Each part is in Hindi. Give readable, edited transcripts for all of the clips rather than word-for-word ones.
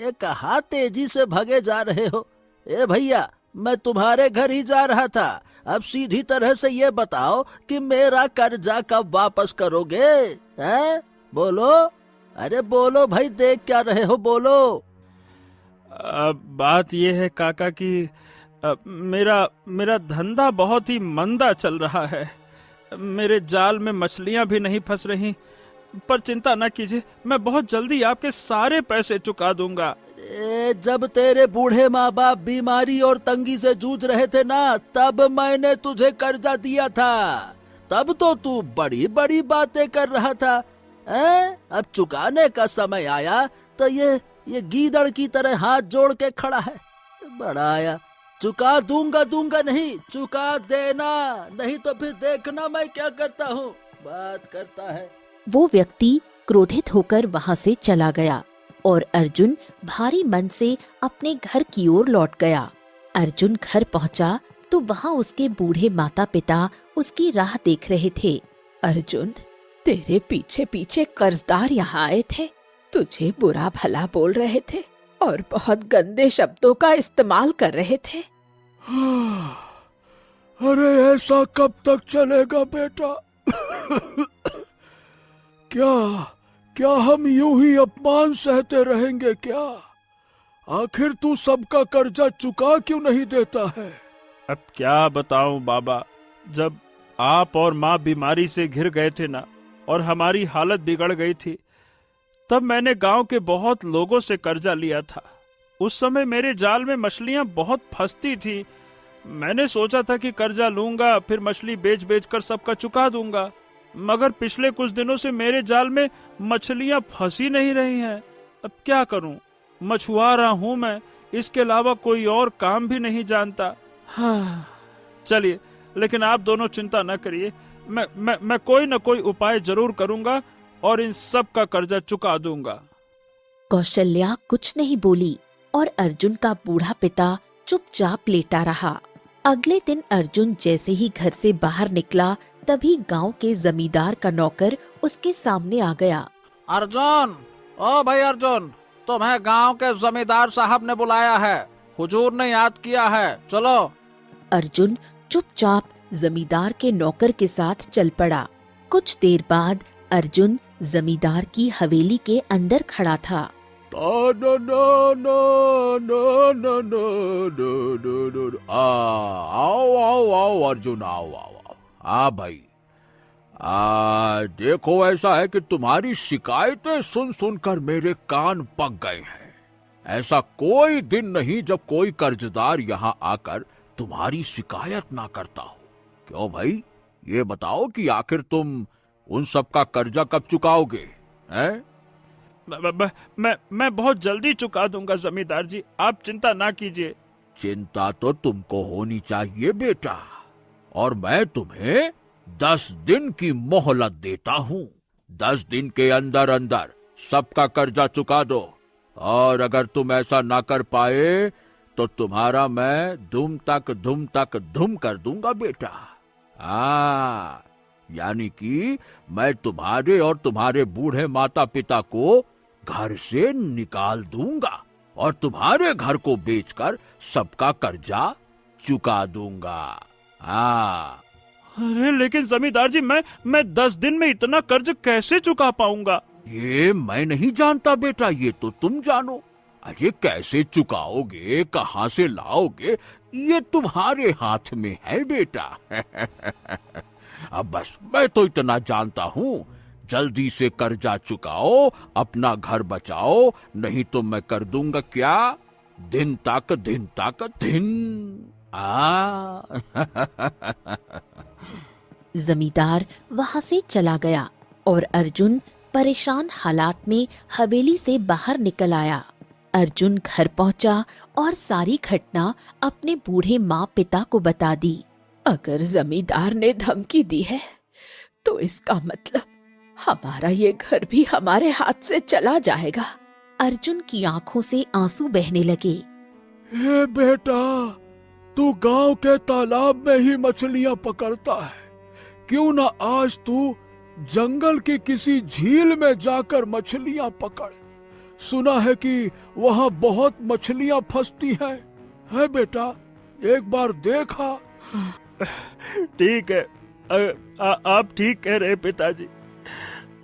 ये कहाँ तेजी से भगे जा रहे हो? ए भैया, मैं तुम्हारे घर ही जा रहा था। अब सीधी तरह से ये बताओ कि मेरा कर्जा कब वापस करोगे? हैं? बोलो, अरे बोलो भाई, देख क्या रहे हो, बोलो। बात यह है काका कि मेरा मेरा धंधा बहुत ही मंदा चल रहा है। मेरे जाल में मछलियां भी नहीं फंस रही। पर चिंता न कीजिए, मैं बहुत जल्दी आपके सारे पैसे चुका दूंगा। जब तेरे बूढ़े माँ बाप बीमारी और तंगी से जूझ रहे थे ना, तब मैंने तुझे कर्जा दिया था। तब तो तू बड़ी बड़ी बातें कर रहा था। अब चुकाने का समय आया तो ये गीदड़ की तरह हाथ जोड़ के खड़ा है। बड़ा आया, चुका दूंगा दूंगा नहीं, चुका देना, नहीं तो फिर देखना मैं क्या करता हूँ। बात करता है। वो व्यक्ति क्रोधित होकर वहां से चला गया और अर्जुन भारी मन से अपने घर की ओर लौट गया। अर्जुन घर पहुंचा तो वहां उसके बूढ़े माता पिता उसकी राह देख रहे थे। अर्जुन, तेरे पीछे पीछे कर्जदार यहाँ आए थे, तुझे बुरा भला बोल रहे थे और बहुत गंदे शब्दों का इस्तेमाल कर रहे थे। अरे ऐसा कब तक चलेगा बेटा? क्या हम यूं ही अपमान सहते रहेंगे क्या? आखिर तू सबका कर्जा चुका क्यों नहीं देता है? अब क्या बताऊं बाबा, जब आप और माँ बीमारी से घिर गए थे ना और हमारी हालत बिगड़ गई थी, तब मैंने गांव के बहुत लोगों से कर्जा लिया था। उस समय मेरे जाल में मछलियां बहुत फंसती थी। मैंने सोचा था कि कर्जा लूंगा, फिर मछली बेच बेच कर सबका चुका दूंगा, मगर पिछले कुछ दिनों से मेरे जाल में मछलियां फंसी नहीं रही हैं। अब क्या करूं? मछुआरा हूं मैं, इसके अलावा कोई और काम भी नहीं जानता। हाँ, चलिए, लेकिन आप दोनों चिंता न करिए, मैं कोई न कोई उपाय जरूर करूंगा और इन सब का कर्जा चुका दूंगा। कौशल्या कुछ नहीं बोली और अर्जुन का बूढ़ा पिता चुपचाप लेटा रहा। अगले दिन अर्जुन जैसे ही घर से बाहर निकला, तभी गांव के जमींदार का नौकर उसके सामने आ गया। अर्जुन, ओ भाई अर्जुन, तुम्हें गांव के जमींदार साहब ने बुलाया है। हुजूर ने याद किया है, चलो। अर्जुन चुपचाप जमींदार के नौकर के साथ चल पड़ा। कुछ देर बाद अर्जुन जमींदार की हवेली के अंदर खड़ा था। आओ अर्जुन, आओ भाई। देखो, ऐसा है कि तुम्हारी शिकायतें सुन सुनकर मेरे कान पक गए हैं। ऐसा कोई दिन नहीं जब कोई कर्जदार यहाँ आकर तुम्हारी शिकायत ना करता हो। क्यों भाई, ये बताओ कि आखिर तुम उन सब का कर्जा कब चुकाओगे? हैं? मैं बहुत जल्दी चुका दूंगा जमींदार जी, आप चिंता ना कीजिए। चिंता तो तुमको होनी चाहिए बेटा, और मैं तुम्हें 10 दिन की मोहलत देता हूँ। 10 दिन के अंदर अंदर सबका कर्जा चुका दो, और अगर तुम ऐसा ना कर पाए तो तुम्हारा मैं धुम तक धुम कर दूंगा बेटा। यानी कि मैं तुम्हारे और तुम्हारे बूढ़े माता पिता को घर से निकाल दूंगा और तुम्हारे घर को बेचकर सबका कर्जा चुका दूंगा। अरे लेकिन जमींदार जी, मैं 10 दिन में इतना कर्ज कैसे चुका पाऊंगा? ये मैं नहीं जानता बेटा, ये तो तुम जानो। अरे कैसे चुकाओगे, कहाँ से लाओगे, ये तुम्हारे हाथ में है बेटा। अब बस मैं तो इतना जानता हूँ, जल्दी से कर्जा चुकाओ, अपना घर बचाओ, नहीं तो मैं कर दूंगा क्या? दिन तक दिन। जमींदार वहां से चला गया और अर्जुन परेशान हालात में हवेली से बाहर निकल आया। अर्जुन घर पहुंचा और सारी घटना अपने बूढ़े माँ पिता को बता दी। अगर जमींदार ने धमकी दी है तो इसका मतलब हमारा ये घर भी हमारे हाथ से चला जाएगा। अर्जुन की आंखों से आंसू बहने लगे। हे बेटा, तू गांव के तालाब में ही मछलियां पकड़ता है, क्यों ना आज तू जंगल की किसी झील में जाकर मछलियां पकड़। सुना है कि वहाँ बहुत मछलियाँ फंसती हैं, है बेटा? एक बार देखा? ठीक है, आप ठीक कह रहे पिताजी।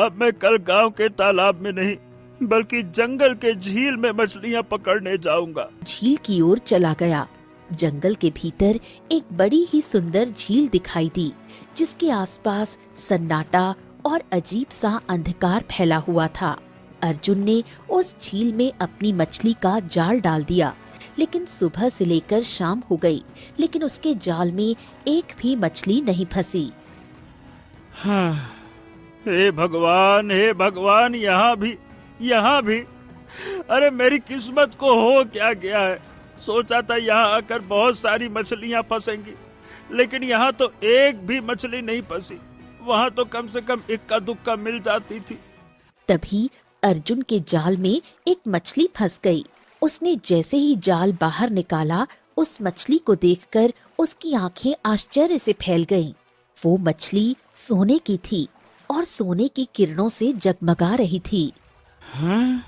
अब मैं कल गांव के तालाब में नहीं बल्कि जंगल के झील में मछलियां पकड़ने जाऊंगा। झील की ओर चला गया। जंगल के भीतर एक बड़ी ही सुंदर झील दिखाई दी, जिसके आसपास सन्नाटा और अजीब सा अंधकार फैला हुआ था। अर्जुन ने उस झील में अपनी मछली का जाल डाल दिया, लेकिन सुबह से लेकर शाम हो गई, लेकिन उसके जाल में एक भी मछली नहीं फंसी। हाँ, हे भगवान, यहाँ भी। अरे मेरी किस्मत को हो क्या गया है। सोचा था यहाँ आकर बहुत सारी मछलियाँ फंसेंगी, लेकिन यहाँ तो एक भी मछली नहीं फंसी। वहाँ तो कम से कम इक्का दुक्का मिल जाती थी। तभी अर्जुन के जाल में एक मछली फंस गई। उसने जैसे ही जाल बाहर निकाला, उस मछली को देखकर उसकी आंखें आश्चर्य से फैल गईं। वो मछली सोने की थी और सोने की किरणों से जगमगा रही थी। हैं?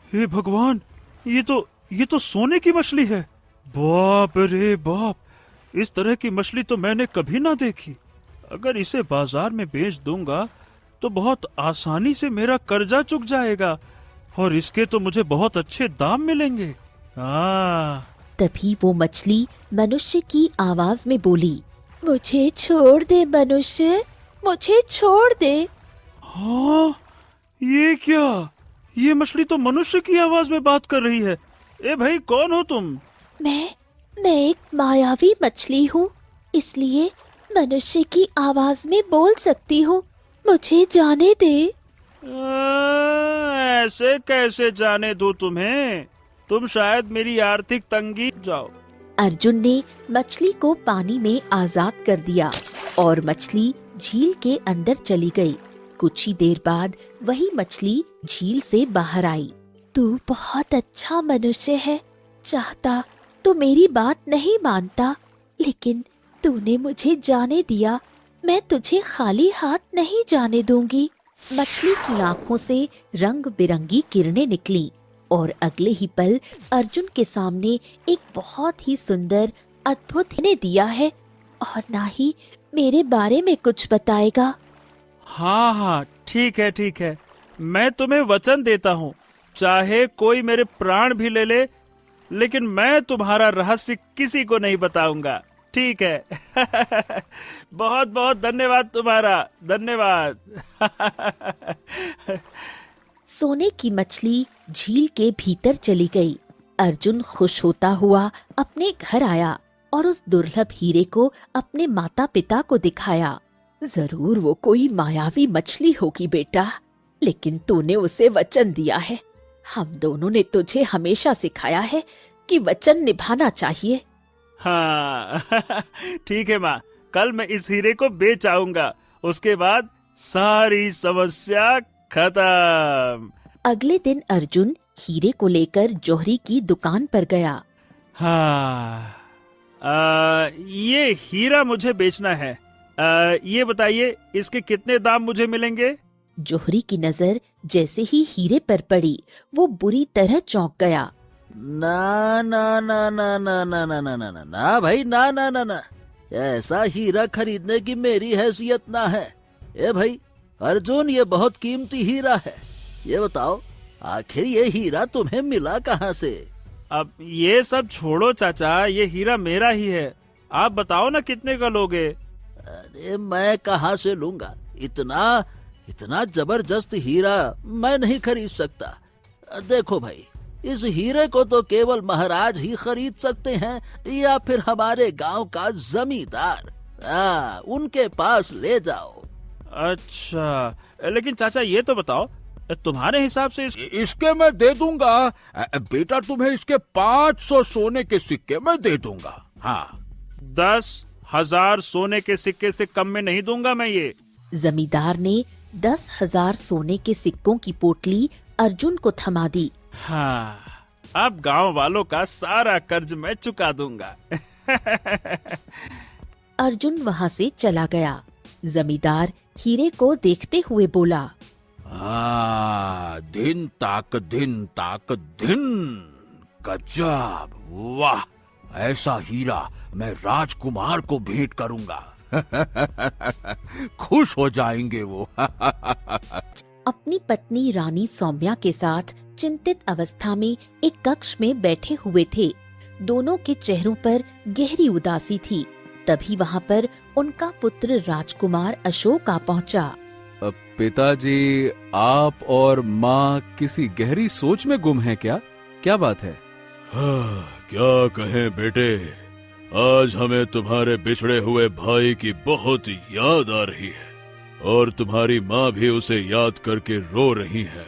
हे भगवान, ये तो सोने की मछली है। बाप रे बाप, इस तरह की मछली तो मैंने कभी ना देखी। अगर इसे बाजार में बेच दूंगा तो बहुत आसानी से मेरा कर्जा चुक जाएगा और इसके तो मुझे बहुत अच्छे दाम मिलेंगे। तभी वो मछली मनुष्य की आवाज में बोली, मुझे छोड़ दे मनुष्य, मुझे छोड़ दे। हाँ, ये क्या? ये मछली तो मनुष्य की आवाज में बात कर रही है। ए भाई, कौन हो तुम? मैं एक मायावी मछली हूँ, इसलिए मनुष्य की आवाज में बोल सकती हूँ। मुझे जाने दे। ऐसे कैसे जाने दूं तुम्हें? तुम शायद मेरी आर्थिक तंगी जाओ। अर्जुन ने मछली को पानी में आजाद कर दिया और मछली झील के अंदर चली गई। कुछ ही देर बाद वही मछली झील से बाहर आई। तू बहुत अच्छा मनुष्य है, चाहता तो मेरी बात नहीं मानता, लेकिन तूने मुझे जाने दिया। मैं तुझे खाली हाथ नहीं जाने दूंगी। मछली की आंखों से रंग बिरंगी किरणें निकली और अगले ही पल अर्जुन के सामने एक बहुत ही सुंदर अद्भुत ने दिया है और ना ही मेरे बारे में कुछ बताएगा। हाँ, ठीक है। मैं तुम्हें वचन देता हूँ, चाहे कोई मेरे प्राण भी ले ले, लेकिन मैं तुम्हारा रहस्य किसी को नहीं बताऊंगा। ठीक है? बहुत बहुत धन्यवाद तुम्हारा, धन्यवाद। सोने की मछली झील के भीतर चली गई। अर्जुन खुश होता हुआ अपने घर आया और उस दुर्लभ हीरे को अपने माता पिता को दिखाया। जरूर वो कोई मायावी मछली होगी बेटा, लेकिन तूने उसे वचन दिया है। हम दोनों ने तुझे हमेशा सिखाया है कि वचन निभाना चाहिए। हाँ, ठीक है माँ, कल मैं इस हीरे को बेच आऊंगा। उसके बाद सारी समस्या खत्म। अगले दिन अर्जुन हीरे को लेकर जौहरी की दुकान पर गया। हाँ, ये हीरा मुझे बेचना है। ये बताइए, इसके कितने दाम मुझे मिलेंगे? जौहरी की नजर जैसे ही हीरे पर पड़ी, वो बुरी तरह चौंक गया। ना ना ना ना ना ना ना ना ना ना ना भाई, ना ना ना ना, ऐसा हीरा खरीदने की मेरी हैसियत ना है। ए भाई अर्जुन, ये बहुत कीमती हीरा है। ये बताओ, आखिर ये हीरा तुम्हें मिला कहाँ से? अब ये सब छोड़ो चाचा, ये हीरा मेरा ही है। आप बताओ ना कितने का लोगे? अरे मैं कहाँ से लूंगा? इतना जबरदस्त हीरा मैं नहीं खरीद सकता। देखो भाई, इस हीरे को तो केवल महाराज ही खरीद सकते हैं, या फिर हमारे गांव का जमींदार। उनके पास ले जाओ। अच्छा, लेकिन चाचा ये तो बताओ, तुम्हारे हिसाब से इसके मैं दे दूंगा बेटा, तुम्हें इसके 500 सोने के सिक्के मैं दे दूंगा। हाँ, 10,000 सोने के सिक्के से कम में नहीं दूंगा मैं ये। जमींदार ने 10,000 सोने के सिक्कों की पोटली अर्जुन को थमा दी। हाँ, अब गांव वालों का सारा कर्ज मैं चुका दूंगा। अर्जुन वहाँ से चला गया। जमींदार हीरे को देखते हुए बोला, दिन ताक दिन। गजब, वाह, ऐसा हीरा मैं राजकुमार को भेंट करूंगा। खुश हो जाएंगे वो। अपनी पत्नी रानी सौम्या के साथ चिंतित अवस्था में एक कक्ष में बैठे हुए थे। दोनों के चेहरों पर गहरी उदासी थी। तभी वहाँ पर उनका पुत्र राजकुमार अशोक आ पहुँचा। पिताजी, आप और माँ किसी गहरी सोच में गुम हैं क्या? क्या बात है? क्या कहें बेटे, आज हमें तुम्हारे बिछड़े हुए भाई की बहुत याद आ रही है और तुम्हारी माँ भी उसे याद करके रो रही है।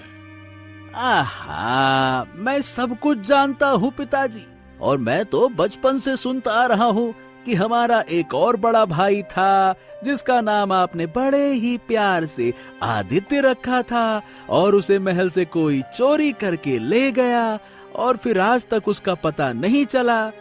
आहा, मैं सब कुछ जानता हूँ पिताजी, और मैं तो बचपन से सुनता आ रहा हूँ कि हमारा एक और बड़ा भाई था जिसका नाम आपने बड़े ही प्यार से आदित्य रखा था, और उसे महल से कोई चोरी करके ले गया और फिर आज तक उसका पता नहीं चला।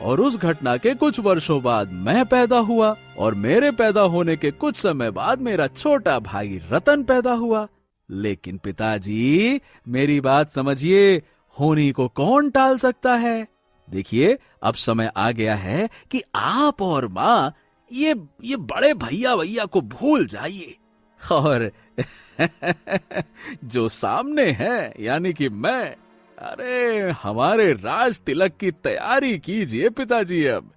और उस घटना के कुछ वर्षों बाद मैं पैदा हुआ, और मेरे पैदा होने के कुछ समय बाद मेरा छोटा भाई रतन पैदा हुआ। लेकिन पिताजी, मेरी बात समझिए, होनी को कौन टाल सकता है? देखिए, अब समय आ गया है कि आप और माँ ये बड़े भैया को भूल जाइए, और जो सामने है यानी कि मैं, अरे हमारे राज तिलक की तैयारी कीजिए पिताजी। अब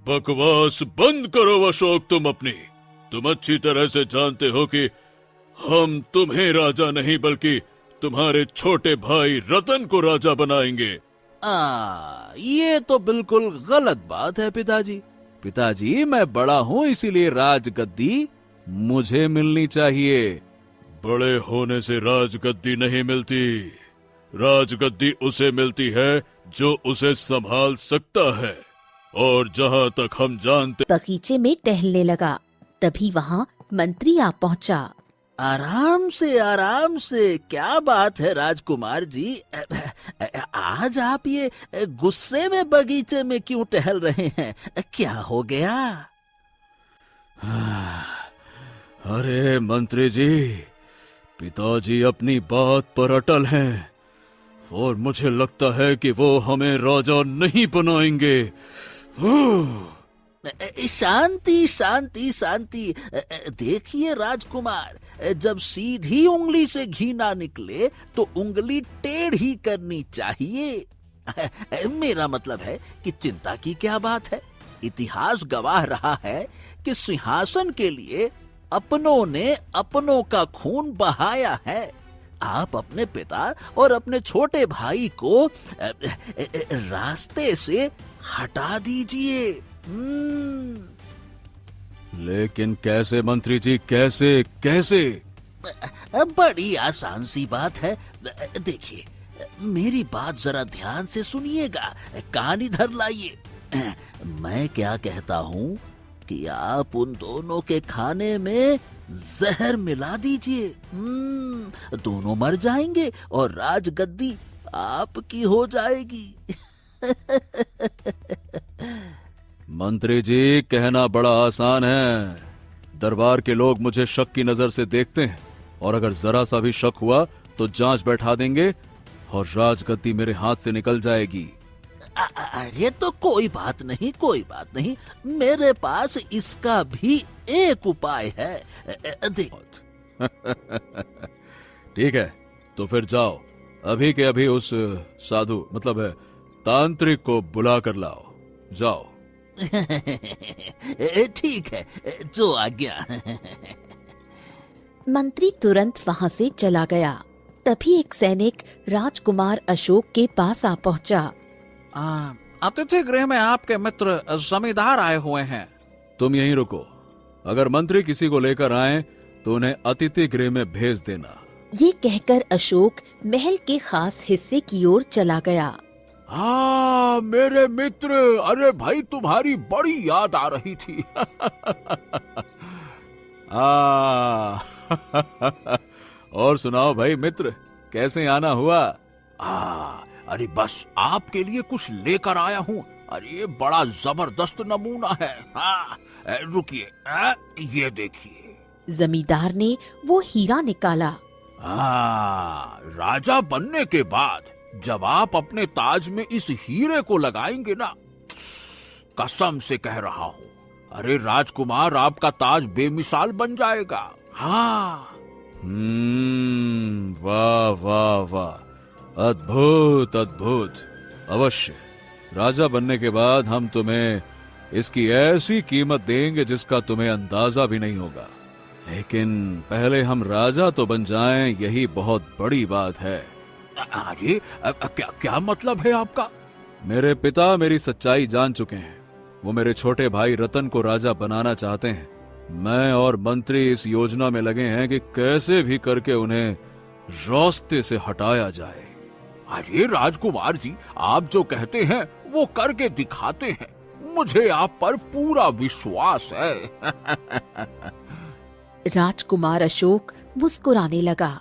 बकवास बंद करो अशोक, तुम अच्छी तरह से जानते हो कि हम तुम्हें राजा नहीं बल्कि तुम्हारे छोटे भाई रतन को राजा बनाएंगे। ये तो बिल्कुल गलत बात है पिताजी। पिताजी, मैं बड़ा हूँ, इसीलिए राजगद्दी मुझे मिलनी चाहिए। बड़े होने से राजगद्दी नहीं मिलती, राजगद्दी उसे मिलती है जो उसे संभाल सकता है। और जहाँ तक हम जानते, बगीचे में टहलने लगा। तभी वहाँ मंत्री आ पहुँचा। आराम से, क्या बात है राजकुमार जी? आज आप ये गुस्से में बगीचे में क्यों टहल रहे हैं? क्या हो गया? अरे मंत्री जी, पिताजी अपनी बात पर अटल हैं और मुझे लगता है कि वो हमें राजा नहीं बनाएंगे। शांति। देखिए राजकुमार, जब सीधी उंगली से घी ना निकले तो उंगली टेढ़ी करनी चाहिए। मेरा मतलब है कि चिंता की क्या बात है? इतिहास गवाह रहा है कि सिंहासन के लिए अपनों ने अपनों का खून बहाया है। आप अपने पिता और अपने छोटे भाई को रास्ते से हटा दीजिए। लेकिन कैसे मंत्री जी, कैसे? बड़ी आसान सी बात है। देखिए, मेरी बात जरा ध्यान से सुनिएगा, कान इधर लाइए। मैं क्या कहता हूँ कि आप उन दोनों के खाने में जहर मिला दीजिए। दोनों मर जाएंगे और राजगद्दी आपकी हो जाएगी। मंत्री जी, कहना बड़ा आसान है। दरबार के लोग मुझे शक की नजर से देखते हैं, और अगर जरा सा भी शक हुआ तो जांच बैठा देंगे और राजगद्दी मेरे हाथ से निकल जाएगी। अरे तो कोई बात नहीं, मेरे पास इसका भी एक उपाय है। ठीक है, तो फिर जाओ, अभी के अभी उस साधु मतलब है तांत्रिक को बुला कर लाओ। जाओ। ठीक है, जो आज्ञा। मंत्री तुरंत वहाँ से चला गया। तभी एक सैनिक राजकुमार अशोक के पास आ पहुँचा। अतिथि गृह में आपके मित्र जमींदार आए हुए हैं। तुम यहीं रुको, अगर मंत्री किसी को लेकर आए तो उन्हें अतिथि गृह में भेज देना। ये कहकर अशोक महल के खास हिस्से की ओर चला गया। मेरे मित्र, अरे भाई तुम्हारी बड़ी याद आ रही थी। और सुनाओ भाई मित्र, कैसे आना हुआ? अरे बस आपके लिए कुछ लेकर आया हूँ। अरे बड़ा जबरदस्त नमूना है। रुकिए, ये देखिए। जमींदार ने वो हीरा निकाला राजा बनने के बाद जब आप अपने ताज में इस हीरे को लगाएंगे ना, कसम से कह रहा हूं, अरे राजकुमार, आपका ताज बेमिसाल बन जाएगा। हाँ। वाह वाह वाह, अद्भुत अद्भुत। अवश्य, राजा बनने के बाद हम तुम्हें इसकी ऐसी कीमत देंगे जिसका तुम्हें अंदाजा भी नहीं होगा। लेकिन पहले हम राजा तो बन जाएं, यही बहुत बड़ी बात है। अरे क्या क्या मतलब है आपका? मेरे पिता मेरी सच्चाई जान चुके हैं। वो मेरे छोटे भाई रतन को राजा बनाना चाहते हैं। मैं और मंत्री इस योजना में लगे हैं कि कैसे भी करके उन्हें रास्ते से हटाया जाए। अरे राजकुमार जी, आप जो कहते हैं वो करके दिखाते हैं। मुझे आप पर पूरा विश्वास है। राजकुमार अशोक मुस्कुराने लगा।